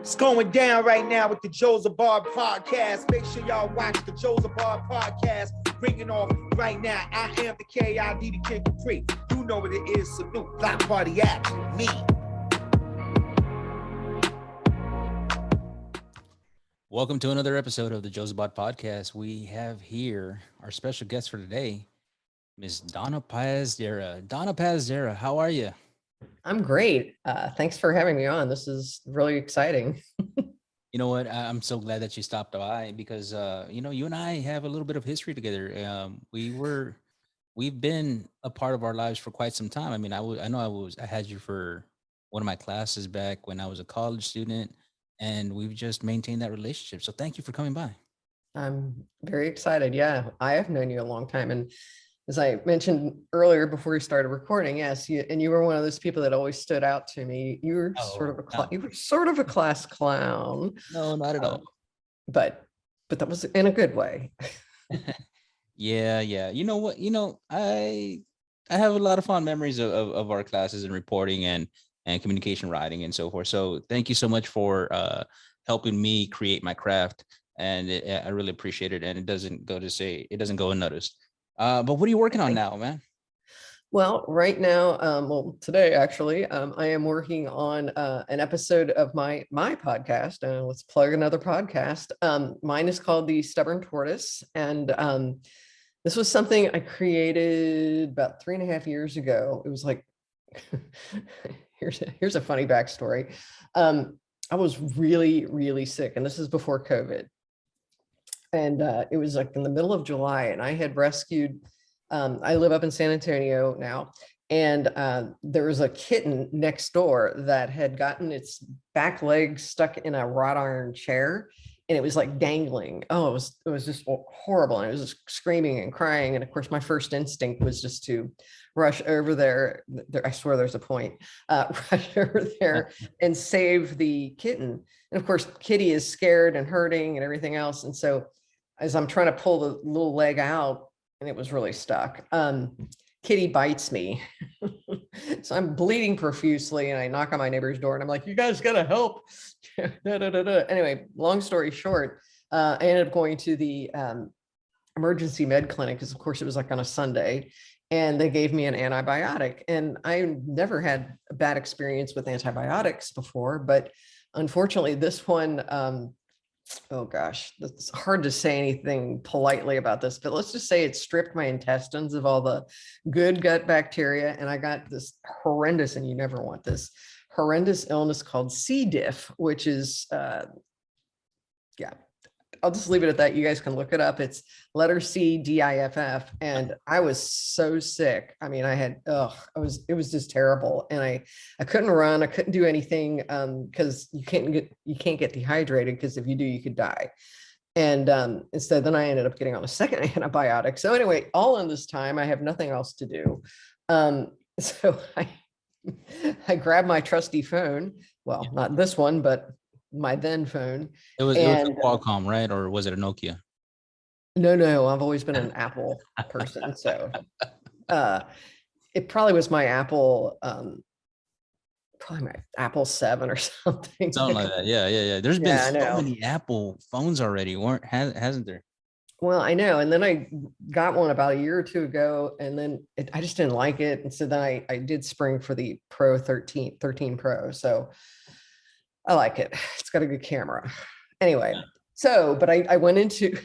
It's going down right now with the Jozabad Podcast. Make sure y'all watch the Jozabad Podcast. Bringing off right now. I am the KID, the King Capri. You know what it is. Salute. Block party action. Me. Welcome to another episode of the Jozabad Podcast. We have here our special guest for today, Miss Donna Pazdera. Donna Pazdera, how are you? I'm great. Thanks for having me on. This is really exciting. You know what? I'm so glad that you stopped by because, you and I have a little bit of history together. We've been a part of our lives for quite some time. I mean, I had you for one of my classes back when I was a college student, and we've just maintained that relationship. So thank you for coming by. I'm very excited. Yeah, I have known you a long time. And as I mentioned earlier before we started recording, yes, you were one of those people that always stood out to me. You were you were sort of a class clown. No, not at all. But that was in a good way. Yeah. You know what? I have a lot of fond memories of our classes in reporting and communication writing and so forth. So thank you so much for helping me create my craft, and I really appreciate it. And it doesn't go unnoticed. But what are you working on now, man? Well, right now, today actually, I am working on an episode of my podcast. Let's plug another podcast. Mine is called the Stubborn Tortoise, and this was something I created about 3.5 years ago. It was like, here's a funny backstory. I was really, really sick, and this is before COVID. And it was like in the middle of July, and I had rescued, I live up in San Antonio now, and there was a kitten next door that had gotten its back leg stuck in a wrought iron chair, and it was like dangling. Oh, it was just horrible. And it was just screaming and crying. And of course, my first instinct was just to rush over there. I swear there's a point. Rush over there and save the kitten. And of course, Kitty is scared and hurting and everything else. And so as I'm trying to pull the little leg out, and it was really stuck, Kitty bites me. So I'm bleeding profusely, and I knock on my neighbor's door, and I'm like, you guys gotta help. Anyway, long story short, I ended up going to the emergency med clinic, because of course it was like on a Sunday, and they gave me an antibiotic. And I never had a bad experience with antibiotics before, but unfortunately this one, oh gosh, it's hard to say anything politely about this, but let's just say it stripped my intestines of all the good gut bacteria. And I got this horrendous, and you never want this, horrendous illness called C. diff, which is, I'll just leave it at that. You guys can look it up. It's letter C, DIFF. And I was so sick. I mean, it was just terrible. And I couldn't run. I couldn't do anything because you can't get dehydrated, because if you do, you could die. And instead, then I ended up getting on a second antibiotic. So anyway, all in this time, I have nothing else to do. So I grabbed my trusty phone. Well, not this one, but my then phone. It was a Qualcomm, right? Or was it a Nokia? No, I've always been an Apple person. So it probably was my Apple, probably my Apple 7 or something. Something like that. Yeah. There's been so many Apple phones already, hasn't there? Well, I know. And then I got one about a year or two ago, and then I just didn't like it. And so then I did spring for the Pro 13 Pro. So I like it. It's got a good camera. Anyway, so, but I went into,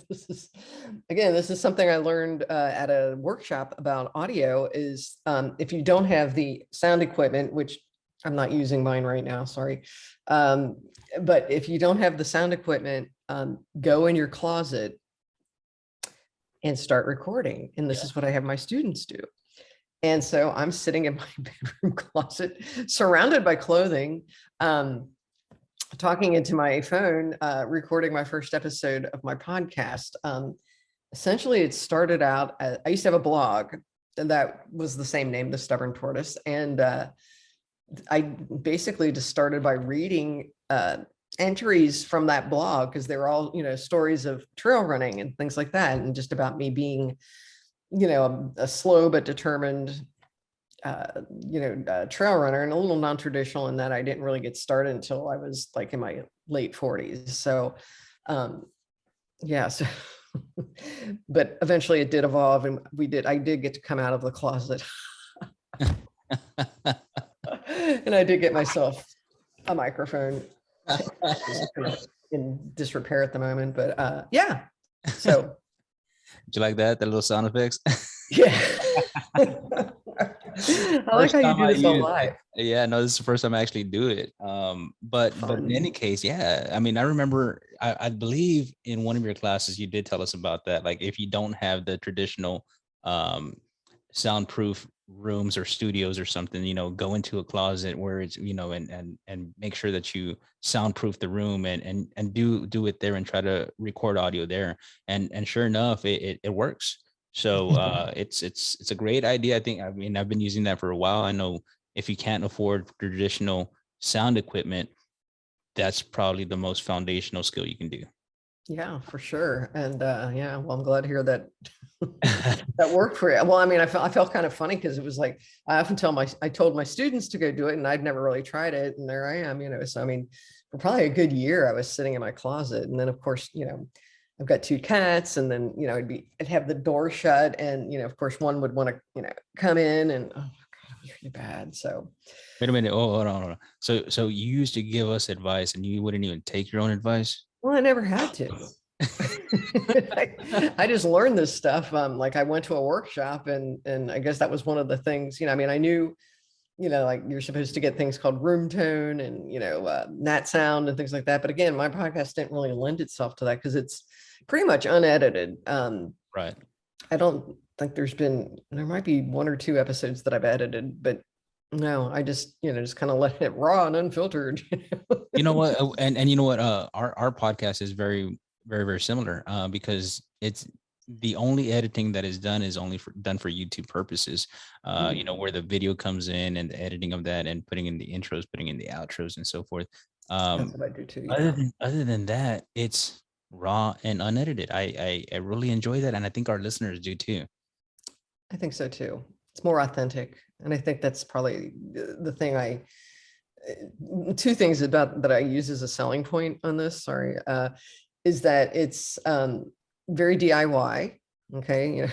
this is something I learned at a workshop about audio, is if you don't have the sound equipment, which I'm not using mine right now, sorry. But if you don't have the sound equipment, go in your closet and start recording. And this is what I have my students do. And so I'm sitting in my bedroom closet, surrounded by clothing, talking into my phone, recording my first episode of my podcast. Essentially, it started out, I used to have a blog that was the same name, The Stubborn Tortoise. And I basically just started by reading entries from that blog, because they were all, stories of trail running and things like that. And just about me being, a slow but determined trail runner, and a little non-traditional in that I didn't really get started until I was like in my late 40s. So, so, but eventually it did evolve, and I did get to come out of the closet. And I did get myself a microphone. In disrepair at the moment, but yeah. So did you like that? The little sound effects? Yeah. I like how you do this all live. Yeah, no, this is the first time I actually do it. But in any case, yeah. I mean, I remember I believe in one of your classes you did tell us about that. Like if you don't have the traditional soundproof rooms or studios or something, go into a closet where it's, and make sure that you soundproof the room and do it there and try to record audio there. And sure enough, it works. So it's a great idea. I mean, I've been using that for a while. I know if you can't afford traditional sound equipment, that's probably the most foundational skill you can do. Yeah, for sure. And well, I'm glad to hear that that worked for you. Well, I mean, I felt kind of funny because it was like, I often I told my students to go do it, and I'd never really tried it. And there I am, so I mean, for probably a good year, I was sitting in my closet. And then of course, I've got 2 cats, and then, I'd have the door shut, and, of course one would want to, come in, and oh my God, it was really bad. So wait a minute. Oh, hold on. So you used to give us advice and you wouldn't even take your own advice? Well, I never had to. I just learned this stuff. Like I went to a workshop, and I guess that was one of the things, I mean, I knew, like you're supposed to get things called room tone and, nat sound and things like that. But again, my podcast didn't really lend itself to that because it's pretty much unedited. Right. I don't think there might be 1 or 2 episodes that I've edited, but no, I just, just kind of let it raw and unfiltered. You know what? And you know what? Our podcast is very, very, very similar because it's the only editing that is done is only done for YouTube purposes. Where the video comes in and the editing of that and putting in the intros, putting in the outros and so forth. That's what I do too. Yeah. Other than that, it's raw and unedited. I really enjoy that. And I think our listeners do too. I think so too. It's more authentic. And I think that's probably the thing 2 things about that I use as a selling point on this, is that it's very DIY. Okay.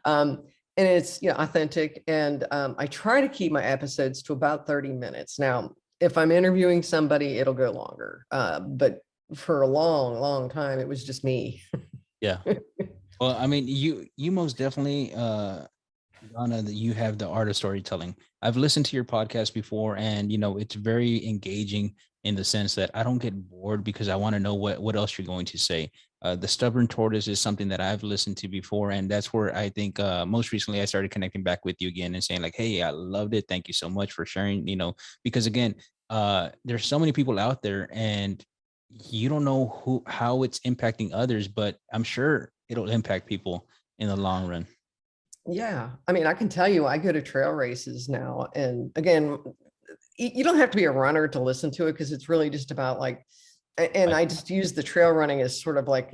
And it's, authentic. And I try to keep my episodes to about 30 minutes. Now, if I'm interviewing somebody, it'll go longer. But for a long, long time, it was just me. Yeah. Well, I mean, you most definitely, Donna, that you have the art of storytelling. I've listened to your podcast before, and it's very engaging in the sense that I don't get bored because I want to know what else you're going to say. The Stubborn Tortoise is something that I've listened to before, and that's where I think most recently I started connecting back with you again and saying like, hey, I loved it. Thank you so much for sharing. Because again, there's so many people out there, and you don't know how it's impacting others, but I'm sure it'll impact people in the long run. Yeah. I mean, I can tell you, I go to trail races now. And again, you don't have to be a runner to listen to it because it's really just about like, and I just use the trail running as sort of like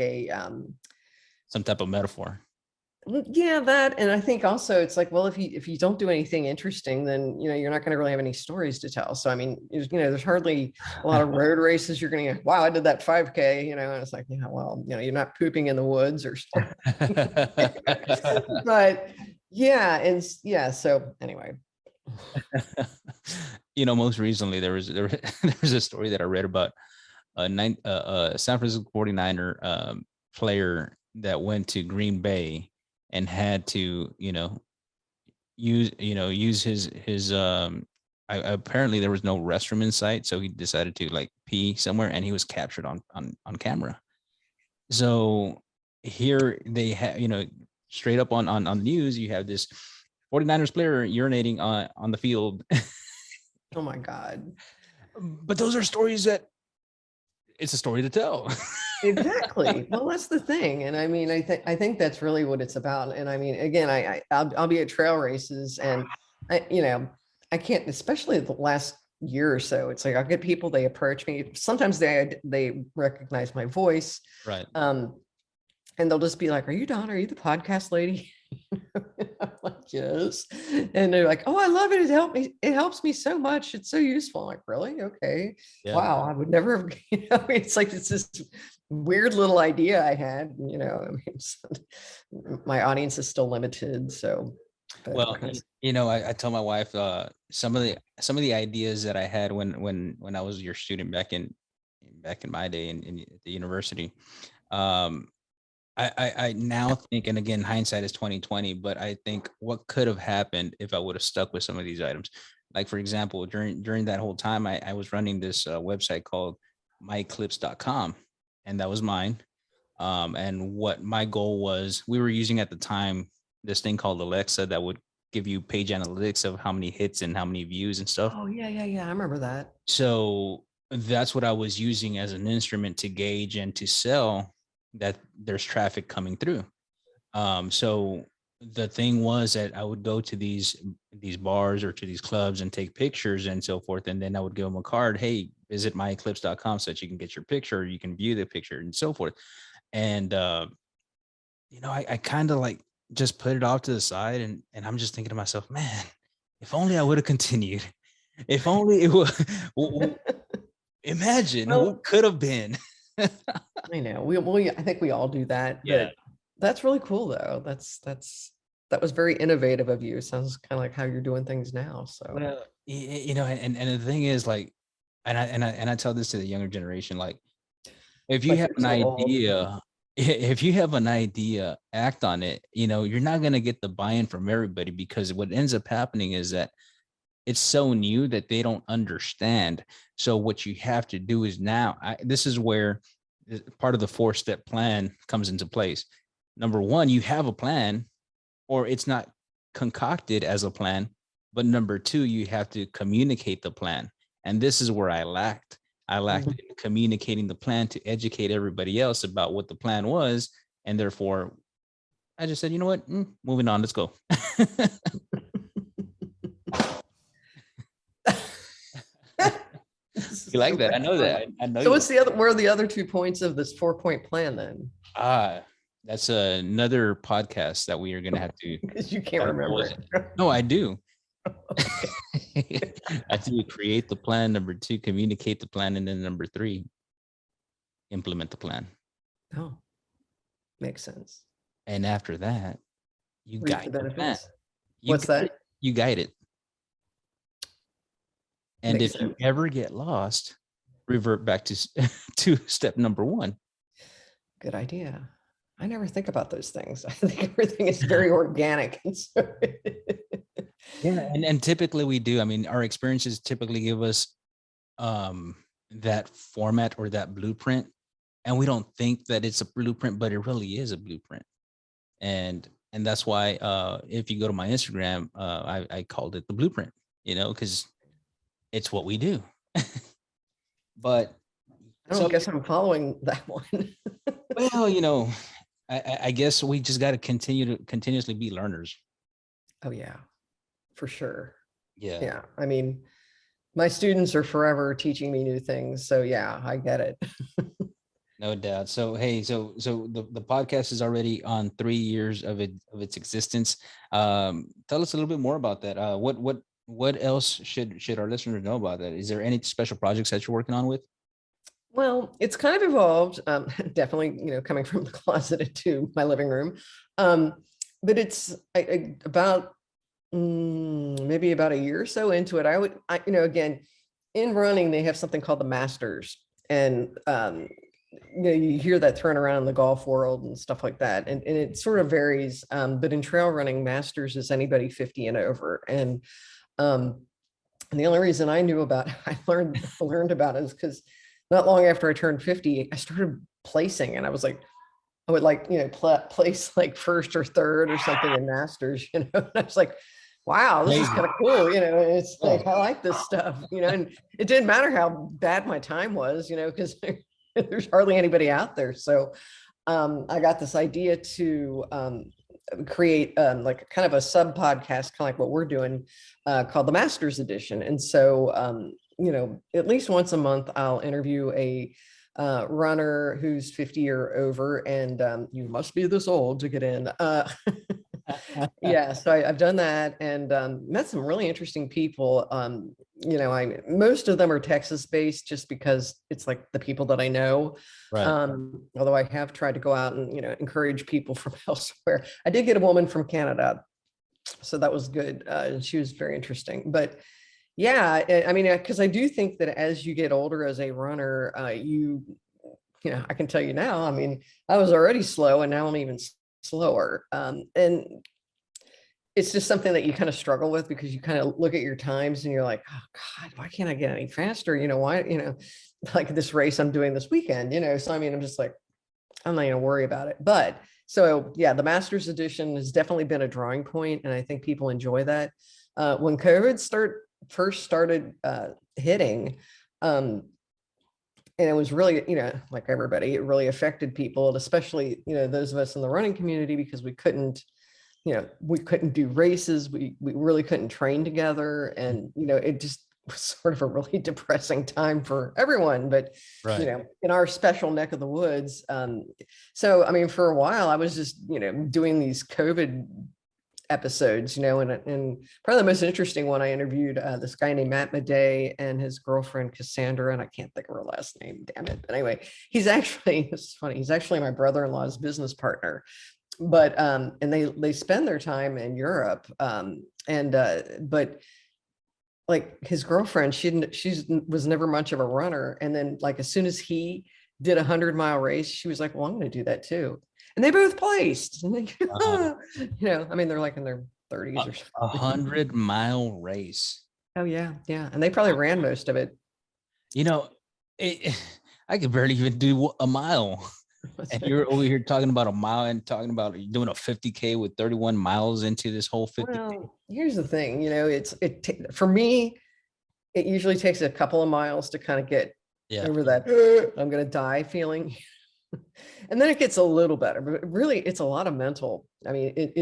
some type of metaphor. Yeah, that. And I think also it's like, well, if you don't do anything interesting, then, you're not going to really have any stories to tell. So, I mean, there's hardly a lot of road races. You're going to go, wow, I did that 5K, and it's like, yeah, well, you're not pooping in the woods or something. But yeah. And yeah. So anyway. Most recently there was a story that I read about a San Francisco 49er player that went to Green Bay and had to, use his apparently there was no restroom in sight. So he decided to like pee somewhere, and he was captured on camera. So here they have, straight up on the news, you have this 49ers player urinating on the field. Oh my God. But those are stories that it's a story to tell. Exactly. Well, that's the thing. And I mean, I think that's really what it's about. And I mean, again, I'll be at trail races, and I can't, especially the last year or so, it's like I'll get people, they approach me. Sometimes they recognize my voice. Right. And they'll just be like, are you Donna? Are you the podcast lady? I'm like, yes. And they're like, oh, I love it. It helps me so much. It's so useful. I'm like, really? Okay. Yeah. Wow. I would never have, it's like, it's this weird little idea I had, I mean, my audience is still limited. So, Well, I tell my wife some of the ideas that I had when I was your student back in my day in the university. I now think, and again, hindsight is 2020, but I think what could have happened if I would have stuck with some of these items. Like, for example, during that whole time, I was running this website called myeclipse.com, and that was mine. And what my goal was, we were using at the time this thing called Alexa that would give you page analytics of how many hits and how many views and stuff. Oh, yeah. I remember that. So that's what I was using as an instrument to gauge and to sell that there's traffic coming through. So the thing was that I would go to these bars or to these clubs and take pictures and so forth. And then I would give them a card. Hey, visit myeclipse.com so that you can get your picture, or you can view the picture and so forth. And, I kind of like just put it off to the side, and I'm just thinking to myself, man, if only I would have continued, if only it was, imagine what could have been. I know. I think we all do that. Yeah. But that's really cool though. That was very innovative of you. Sounds kind of like how you're doing things now. So, well, and the thing is, like, and I tell this to the younger generation, like, if you have an idea, act on it. You're not going to get the buy-in from everybody, because what ends up happening is that it's so new that they don't understand. So what you have to do is this is where part of the 4-step plan comes into place. Number one, you have a plan, or it's not concocted as a plan. But number two, you have to communicate the plan. And this is where I lacked in communicating the plan to educate everybody else about what the plan was. And therefore, I just said, you know what, moving on, let's go. You like that? I know that. I know. So where are the other 2 points of this 4-point plan then? That's another podcast that we are going to have to. Because you can't remember it. No, I do. I think create the plan. Number 2, communicate the plan. And then number 3, implement the plan. Oh, makes sense. And after that, you guide the plan. What's that? You guide it. And Makes if you ever get lost, revert back to step number 1. Good idea. I never think about those things. I think everything is very organic. Yeah, and typically we do. I mean, our experiences typically give us that format or that blueprint, and we don't think that it's a blueprint, but it really is a blueprint. And that's why if you go to my Instagram, I called it the blueprint, because it's what we do. But I don't guess I'm following that one. Well, I guess we just got to continuously be learners. Oh yeah, for sure. Yeah. I mean, my students are forever teaching me new things. So yeah, I get it. No doubt. So, hey, so the podcast is already on 3 years of its existence. Tell us a little bit more about that. What else should our listeners know about that? Is there any special projects that you're working on with? Well, it's kind of evolved, definitely, coming from the closet into my living room. But it's about maybe about a year or so into it. Again, in running, they have something called the Masters, and you hear that thrown around in the golf world and stuff like that. And it sort of varies. But in trail running, Masters is anybody 50 and over. And the only reason I knew about it, I learned about it is because not long after I turned 50, I started placing, and I was like, I would place like first or third or something in Masters, and I was like, wow, this is kind of cool. It's like, I like this stuff, and it didn't matter how bad my time was, because there's hardly anybody out there. So I got this idea to create like kind of a sub podcast, kind of like what we're doing, called the Masters Edition. And so, at least once a month, I'll interview a runner who's 50 or over, and you must be this old to get in. Yeah, so I've done that and met some really interesting people. Most of them are Texas based just because it's like the people that I know. Right. Although I have tried to go out and encourage people from elsewhere. I did get a woman from Canada, so that was good. And she was very interesting. But yeah, I mean, because I do think that as you get older as a runner, I can tell you now, I mean, I was already slow and now I'm even slower. And it's just something that you kind of struggle with because you kind of look at your times and you're like, oh God, why can't I get any faster? Why, like this race I'm doing this weekend, so I mean, I'm just like, I'm not gonna worry about it. But so yeah, the Masters edition has definitely been a drawing point, and I think people enjoy that. When COVID first started hitting, and it was really, like everybody, it really affected people, and especially, those of us in the running community, because we couldn't do races. We really couldn't train together. And, it just was sort of a really depressing time for everyone, but, Right. in our special neck of the woods. So, I mean, for a while I was just, doing these COVID episodes, and probably the most interesting one, I interviewed this guy named Matt Madej and his girlfriend Cassandra, and I can't think of her last name, damn it. But anyway, it's funny, he's actually my brother-in-law's business partner. But and they spend their time in Europe, but like his girlfriend, she was never much of a runner, and then like as soon as he did 100-mile race, she was like, well, I'm going to do that too. And they both placed. And I mean, they're like in their 30s or something. 100-mile race. Oh yeah, yeah, and they probably ran most of it. I could barely even do a mile. And you're over here talking about a mile and talking about doing a 50K with 31 miles into this whole 50K. Well, here's the thing, for me, it usually takes a couple of miles to kind of get over that I'm going to die feeling. And then it gets a little better, but really it's a lot of mental. I mean,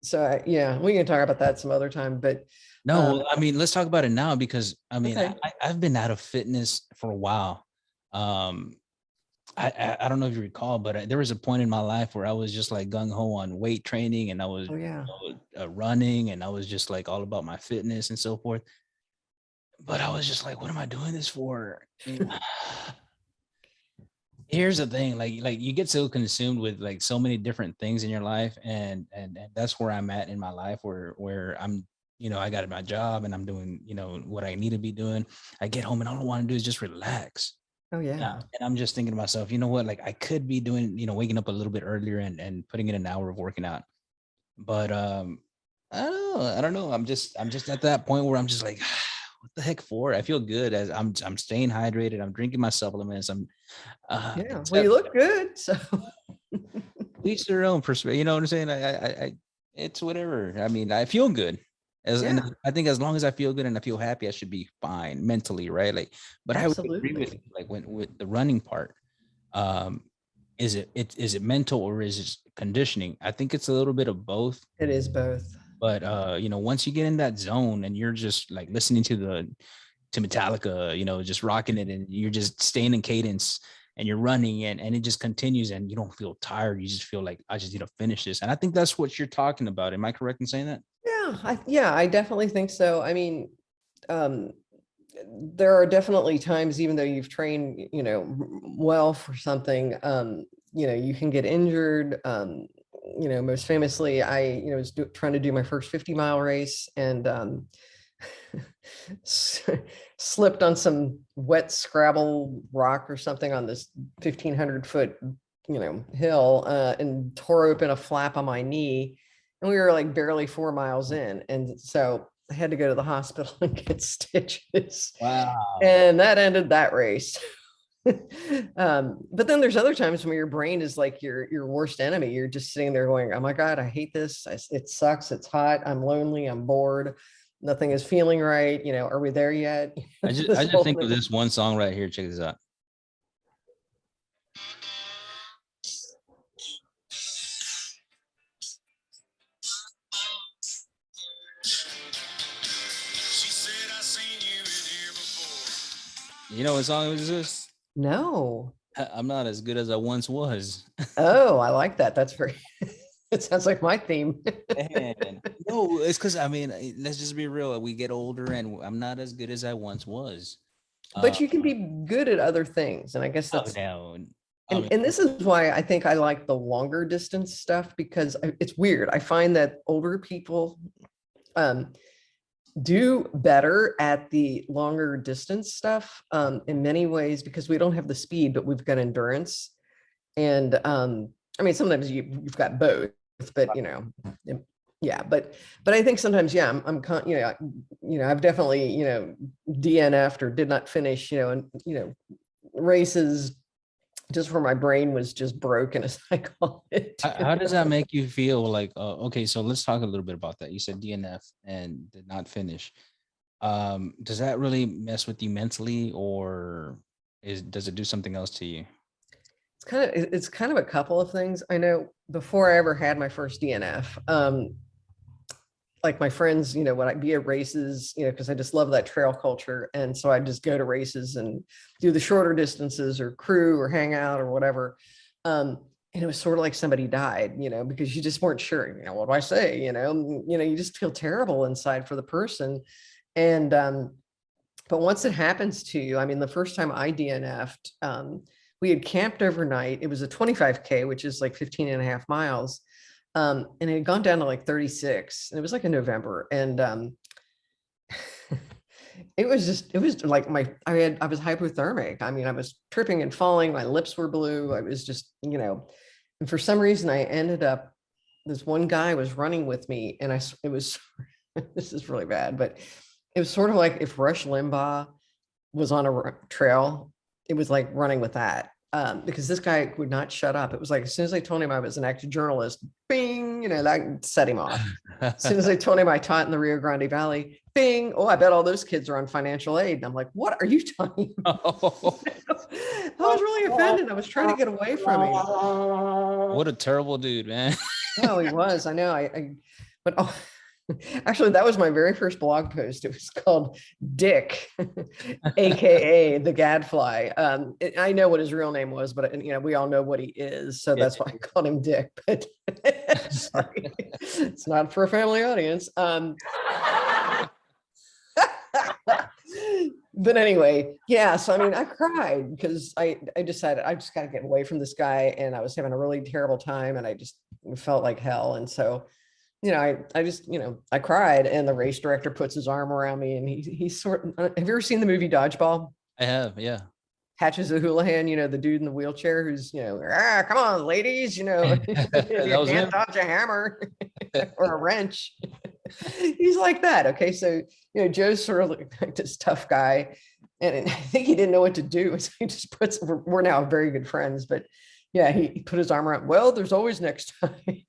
so we can talk about that some other time, but no, I mean, let's talk about it now, because I mean, okay. I've been out of fitness for a while. I don't know if you recall, but there was a point in my life where I was just like gung ho on weight training, and I was running, and I was just like all about my fitness and so forth. But I was just like, what am I doing this for? Here's the thing, like you get so consumed with like so many different things in your life, and that's where I'm at in my life, where I'm, I got my job and I'm doing, what I need to be doing. I get home and all I want to do is just relax. Oh yeah. And I'm just thinking to myself, you know what, like I could be doing, waking up a little bit earlier and putting in an hour of working out. But I don't know. I'm just at that point where I'm just like, what the heck for? I feel good as I'm staying hydrated. I'm drinking my supplements. I'm well, you look good. So at least their own perspective. You know what I'm saying? I it's whatever. I mean, I feel good. And I think as long as I feel good and I feel happy, I should be fine mentally, right? Like, but absolutely. I would agree with like with the running part. Is it mental or is it conditioning? I think it's a little bit of both. It is both. But once you get in that zone and you're just like listening to Metallica, just rocking it, and you're just staying in cadence and you're running and it just continues and you don't feel tired. You just feel like I just need to finish this. And I think that's what you're talking about. Am I correct in saying that? Yeah, I definitely think so. I mean, there are definitely times, even though you've trained, well for something, you can get injured. Most famously, I, was trying to do my first 50-mile race and slipped on some wet Scrabble rock or something on this 1,500-foot, hill, and tore open a flap on my knee. And we were like barely 4 miles in. And so I had to go to the hospital and get stitches. Wow. And that ended that race. But then there's other times when your brain is like your worst enemy. You're just sitting there going, oh my God, I hate this. It sucks. It's hot. I'm lonely. I'm bored. Nothing is feeling right. Are we there yet? I just think of this one song right here. Check this out. You know what song was this? No. I'm not as good as I once was. Oh, I like that. That's very It sounds like my theme. Man, no, it's because I mean, let's just be real. We get older, and I'm not as good as I once was. But you can be good at other things. And I guess Oh, that's, no. and this is why I think I like the longer distance stuff, because it's weird. I find that older people do better at the longer distance stuff in many ways, because we don't have the speed, but we've got endurance. And I mean, sometimes you've got both, but yeah, but I think sometimes, yeah, I've definitely, DNF'd or did not finish, and races just where my brain was just broken, as I call it. How does that make you feel? Like, okay, so let's talk a little bit about that. You said DNF and did not finish. Does that really mess with you mentally, or does it do something else to you? It's kind of a couple of things. I know before I ever had my first DNF, like my friends, when I'd be at races, because I just love that trail culture. And so I'd just go to races and do the shorter distances or crew or hang out or whatever. And it was sort of like somebody died, because you just weren't sure, what do I say? You just feel terrible inside for the person. And, but once it happens to you, I mean, the first time I DNF'd, we had camped overnight. It was a 25K, which is like 15 and a half miles. And it had gone down to like 36, and it was like in November. And it was like I was hypothermic. I mean, I was tripping and falling. My lips were blue. I was just, and for some reason I ended up, this one guy was running with me, and it was, this is really bad, but it was sort of like if Rush Limbaugh was on a trail, it was like running with that. Because this guy would not shut up. It was like, as soon as I told him I was an active journalist, bing, that set him off. As soon as I told him I taught in the Rio Grande Valley, bing, oh, I bet all those kids are on financial aid. And I'm like, what are you talking about? I was really offended. I was trying to get away from him. What a terrible dude, man. No, he was. I know. But actually, that was my very first blog post. It was called Dick, AKA the Gadfly. I know what his real name was, but we all know what he is. So that's why I called him Dick. But sorry, it's not for a family audience. But anyway, yeah. So I mean, I cried because I decided I just got to get away from this guy, and I was having a really terrible time, and I just felt like hell. And so, I just, I cried, and the race director puts his arm around me, and he's have you ever seen the movie Dodgeball? I have, yeah. Hatches O'Houlihan, the dude in the wheelchair who's, come on, ladies, you can't dodge a hammer or a wrench. He's like that. Okay. So, Joe's sort of like this tough guy, and I think he didn't know what to do. So he just we're now very good friends, but yeah, he put his arm around, well, there's always next time.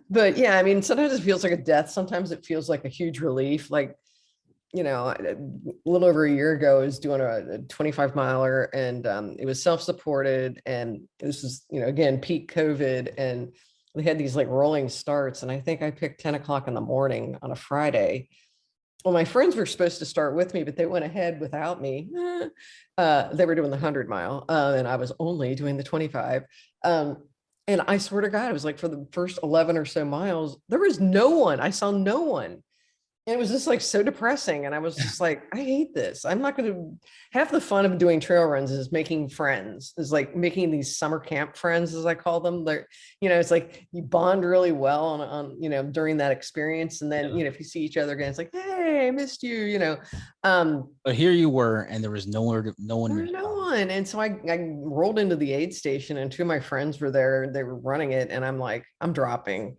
But yeah, I mean, sometimes it feels like a death. Sometimes it feels like a huge relief. Like, a little over a year ago, I was doing a 25 miler, and it was self-supported. And this was, again, peak COVID. And we had these like rolling starts. And I think I picked 10 o'clock in the morning on a Friday. Well, my friends were supposed to start with me, but they went ahead without me. They were doing the 100 mile, and I was only doing the 25. And I swear to God, it was like for the first 11 or so miles, there was no one. I saw no one. And it was just like so depressing. And I was just like, I hate this. I'm not going to, half the fun of doing trail runs is making friends, is like making these summer camp friends, as I call them. They're, it's like you bond really well on during that experience. And then, if you see each other again, it's like, hey, I missed you, But here you were, and there was no one. No one. And so I rolled into the aid station, and two of my friends were there. They were running it. And I'm like, I'm dropping.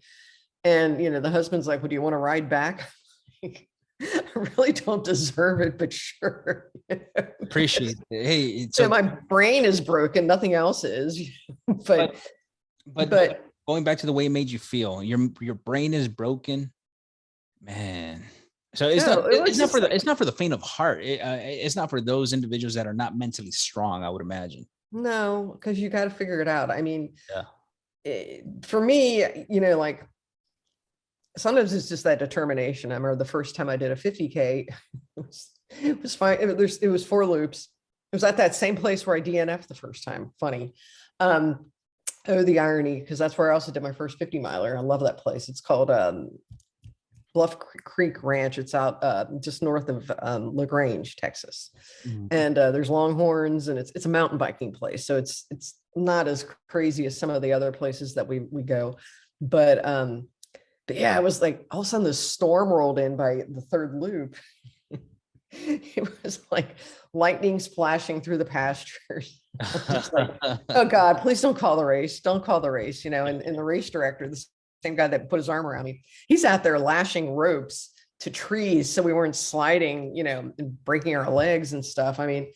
And, the husband's like, well, do you want to ride back? I really don't deserve it, but sure. Appreciate it. Hey, so my brain is broken. Nothing else is. But going back to the way it made you feel, your brain is broken, man. So it's not for the faint of heart. It's not for those individuals that are not mentally strong, I would imagine. No, because you got to figure it out. I mean, for me, like, sometimes it's just that determination. I remember the first time I did a 50K, it was fine. It was 4 loops. It was at that same place where I DNF'd the first time. Funny. Oh, the irony, because that's where I also did my first 50 miler. I love that place. It's called Bluff Creek Ranch. It's out just north of LaGrange, Texas. Mhm. And there's Longhorns, and it's a mountain biking place. So it's not as crazy as some of the other places that we go. But yeah, it was like all of a sudden this storm rolled in by the third loop. It was like lightning splashing through the pastures. Just like, oh God, please don't call the race. Don't call the race, you know, and the race director, the same guy that put his arm around me, he's out there lashing ropes to trees so we weren't sliding, you know, and breaking our legs and stuff. I mean,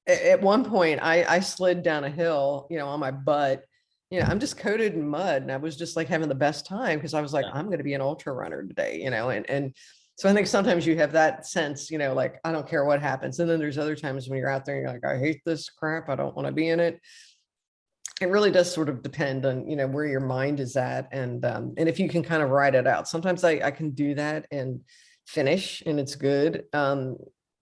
at one point I slid down a hill, you know, on my butt. You know, I'm just coated in mud, and I was just like having the best time because I was like, Yeah. I'm going to be an ultra runner today, you know, and so I think sometimes you have that sense, you know, like, I don't care what happens. And then there's other times when you're out there and you're like, I hate this crap. I don't want to be in it. It really does sort of depend on, you know, where your mind is at. And if you can kind of ride it out. Sometimes I can do that and finish, and it's good. And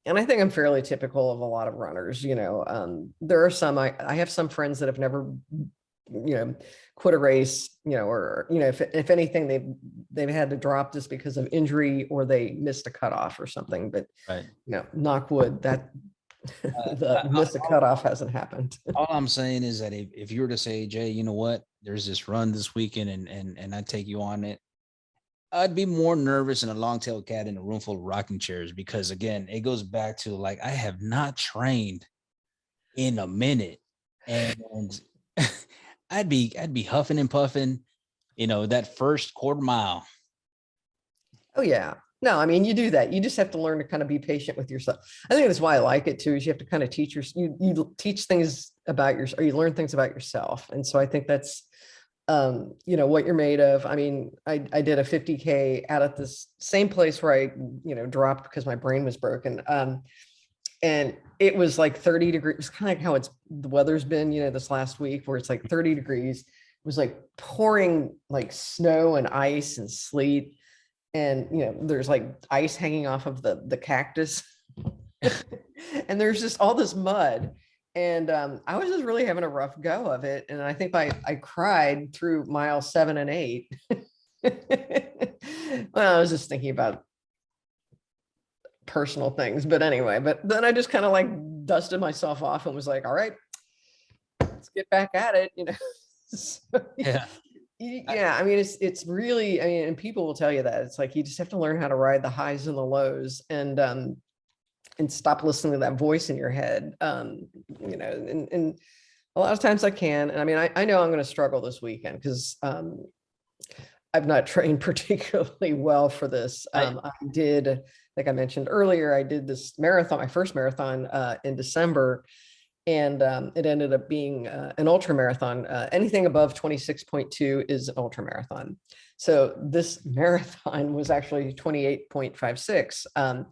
I think I'm fairly typical of a lot of runners, you know. There are some, I have some friends that have never, you know, quit a race, you know, or, you know, if anything, they've had to drop just because of injury, or they missed a cutoff or something. But, Right. you know, knock wood, that the miss a cutoff hasn't happened. All I'm saying is that if you were to say, Jay, you know what, there's this run this weekend, and I take you on it, I'd be more nervous than a long-tailed cat in a room full of rocking chairs, because again, it goes back to like, I have not trained in a minute, and I'd be huffing and puffing, you know, that first quarter mile. Oh yeah. No, I mean, you do that. You just have to learn to kind of be patient with yourself. I think that's why I like it too, is you have to kind of teach you teach things about or you learn things about yourself. And so I think that's, you know, what you're made of. I mean, I did a 50K out at this same place where I, you know, dropped because my brain was broken. And it was like 30 degrees. It's kind of like how the weather's been, you know, this last week, where it's like 30 degrees. It was like pouring like snow and ice and sleet. And, you know, there's like ice hanging off of the cactus. And there's just all this mud. And I was just really having a rough go of it. And I think I cried through mile 7 and 8. Well, I was just thinking about personal things, but anyway, but then I just kind of like dusted myself off and was like, all right, let's get back at it, you know. So, Yeah. yeah, I mean, it's really, I mean, and people will tell you that it's like you just have to learn how to ride the highs and the lows, and stop listening to that voice in your head. You know, and a lot of times I can, and I mean, I know I'm going to struggle this weekend because I've not trained particularly well for this. I did, like I mentioned earlier, I did this marathon, my first marathon in December. And it ended up being an ultra marathon. Anything above 26.2 is an ultra marathon. So this marathon was actually 28.56.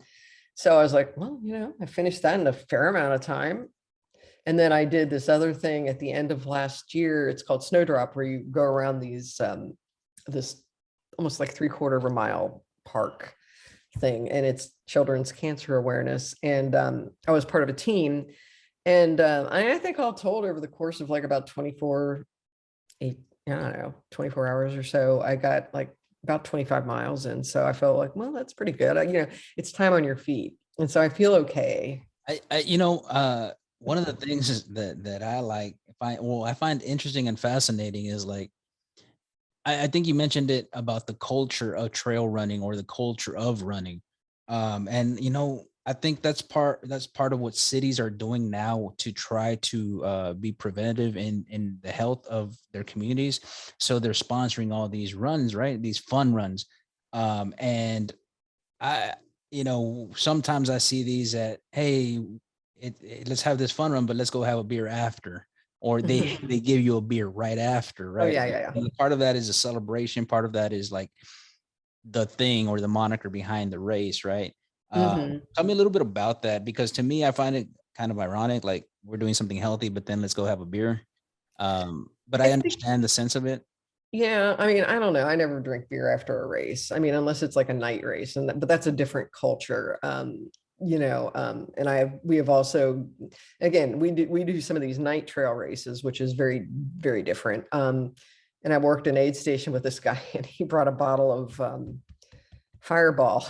So I was like, well, you know, I finished that in a fair amount of time. And then I did this other thing at the end of last year. It's called Snowdrop, where you go around these, this almost like 3/4 of a mile park thing. And it's children's cancer awareness. And I was part of a team. And I think all told, over the course of like about 24 hours or so, I got like about 25 miles in. So I felt like, well, that's pretty good. You know, it's time on your feet. And so I feel okay. You know, one of the things is that I like, I find interesting and fascinating is like, I think you mentioned it about the culture of trail running, or the culture of running. And you know, I think that's part of what cities are doing now to try to be preventative in the health of their communities. So they're sponsoring all these runs, right? These fun runs. And I, you know, sometimes I see these at, hey, let's have this fun run, but let's go have a beer after. Or they give you a beer right after, right? Oh, yeah. And part of that is a celebration. Part of that is like the thing or the moniker behind the race, right? Tell me a little bit about that, because to me, I find it kind of ironic. Like, we're doing something healthy, but then let's go have a beer. But I understand the sense of it. Yeah, I mean, I don't know. I never drink beer after a race. I mean, unless it's like a night race, but that's a different culture. and we have also, again, we do some of these night trail races, which is very, very different. And I worked an aid station with this guy, and he brought a bottle of Fireball.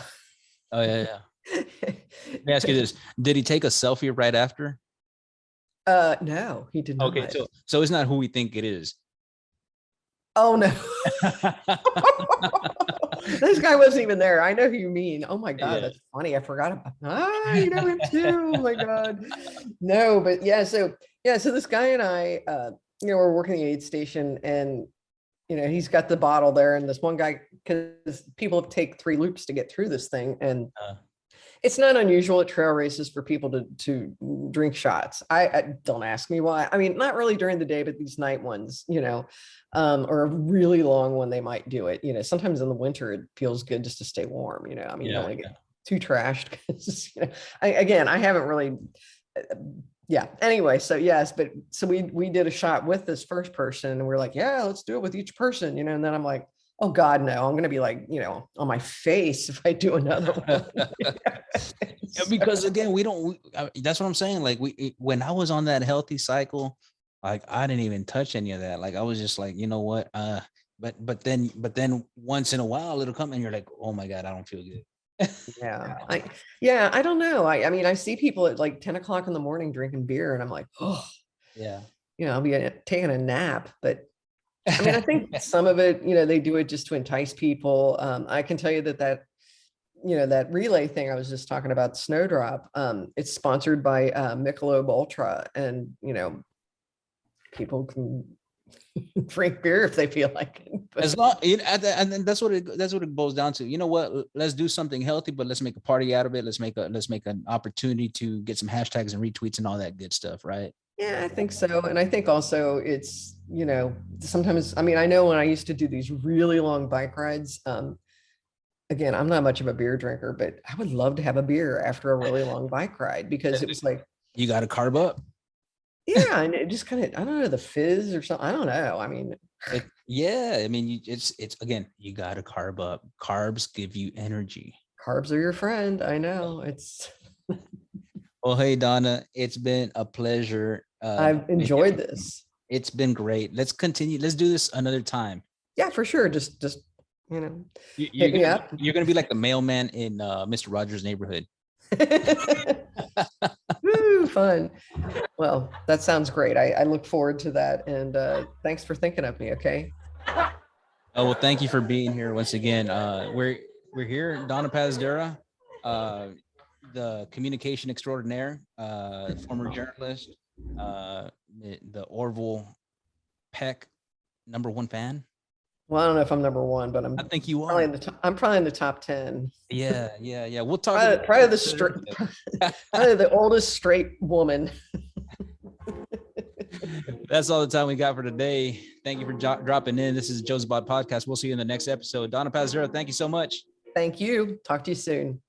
Oh yeah. Let me ask you this: did he take a selfie right after? No, he did not. Okay, so it's not who we think it is. Oh no. This guy wasn't even there. I know who you mean. Oh my God, that's funny. I forgot about you know him too. Oh my God. No, but so this guy and I we're working the aid station, and he's got the bottle there, and this one guy, because people take 3 loops to get through this thing, and it's not unusual at trail races for people to drink shots. I don't ask me why. I mean, not really during the day, but these night ones, or a really long one, they might do it. Sometimes in the winter, it feels good just to stay warm. I mean, you don't want to get too trashed because, I haven't really, Anyway, so yes, so we did a shot with this first person, and we're like, yeah, let's do it with each person, and then I'm like, oh God, no, I'm going to be like, on my face if I do another one. Because again, that's what I'm saying. Like when I was on that healthy cycle, like I didn't even touch any of that. Like I was just like, you know what? But then once in a while it'll come and you're like, oh my God, I don't feel good. I don't know. I mean, I see people at like 10 o'clock in the morning drinking beer, and I'm like, oh yeah, I'll be taking a nap. But I mean, I think some of it, they do it just to entice people. I can tell you that relay thing I was just talking about, Snowdrop, it's sponsored by Michelob Ultra, and people can drink beer if they feel like it. But as long, and then that's what it boils down to. You know what? Let's do something healthy, but let's make a party out of it. Let's make an opportunity to get some hashtags and retweets and all that good stuff, right? Yeah, I think so. And I think also it's, sometimes, I mean, I know when I used to do these really long bike rides, again, I'm not much of a beer drinker, but I would love to have a beer after a really long bike ride, because it was like, you got to carb up. Yeah. And it just kind of, I don't know, the fizz or something. I don't know. I mean, it's again, you got to carb up. Carbs give you energy. Carbs are your friend. I know. It's. Well, hey, Donna, it's been a pleasure. I've enjoyed this. It's been great. Let's continue. Let's do this another time. Yeah, for sure. Just you're gonna be like the mailman in Mr. Rogers' Neighborhood. Woo, fun. Well, that sounds great. I look forward to that. And thanks for thinking of me. Okay. Oh, well, thank you for being here once again. We're here, Donna Pazdera, the communication extraordinaire, former journalist, the Orville Peck #1 fan. Well, I don't know if I'm #1, but I think you are. I'm probably in the top 10. Yeah. We'll talk. Probably the oldest straight woman. That's all the time we got for today. Thank you for dropping in. This is Jozabad Podcast. We'll see you in the next episode. Donna Pazdera, thank you so much. Thank you. Talk to you soon.